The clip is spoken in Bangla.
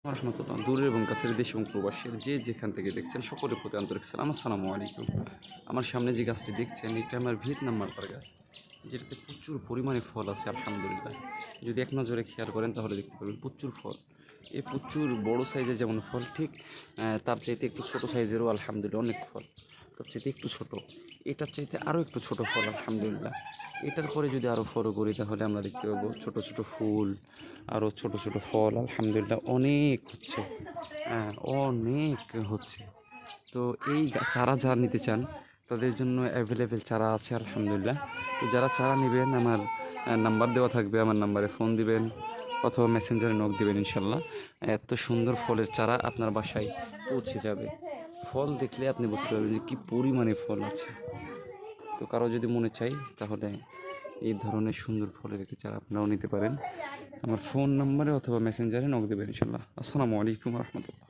রহমতুল্লাহ দূরের এবং কাছের দেশ এবং প্রবাসের যে যেখান থেকে দেখছেন সকলের প্রতি আন্তরিক সালাম, আসসালামু আলাইকুম। আমার সামনে যে গাছটি দেখছেন এটা আমার ভিয়েতনাম মালটার গাছ, যেটাতে প্রচুর পরিমাণে ফল আছে আলহামদুলিল্লাহ। যদি এক নজরে খেয়াল করেন তাহলে দেখতে পাবেন প্রচুর ফল। এই প্রচুর বড় সাইজের যেমন ফল, ঠিক তার চাইতে একটু ছোট সাইজেরও আলহামদুলিল্লাহ অনেক ফল। তার চাইতে একটু ছোট, এটার চাইতে আরও একটু ছোট ফল আলহামদুলিল্লাহ। এটার পরে যদি আরও ফলো করি তাহলে আমরা দেখতে পাবো ছোট ছোট ফুল, আরও ছোট ছোট ফল আলহামদুলিল্লাহ অনেক হচ্ছে। হ্যাঁ, অনেক হচ্ছে। তো এই চারা যারা নিতে চান তাদের জন্য অ্যাভেলেবেল চারা আছে আলহামদুলিল্লাহ। তো যারা চারা নেবেন আমার নাম্বার দেওয়া থাকবে, আমার নাম্বারে ফোন দিবেন অথবা মেসেঞ্জারে নক দিবেন, ইনশাল্লাহ এত সুন্দর ফলের চারা আপনার বাসায় পৌঁছে যাবে। ফল দেখলে আপনি বুঝতে পারবেন যে কী পরিমাণে ফল আছে। তো কারো যদি মনে চাই তাহলে এই ধরনের সুন্দর ফলের একটি চারা আপনারাও নিতে পারেন। আমার ফোন নাম্বারে অথবা মেসেঞ্জারে নক দেবেন ইনশাল্লাহ। আসসালামু আলাইকুম রহমতুল্লাহ।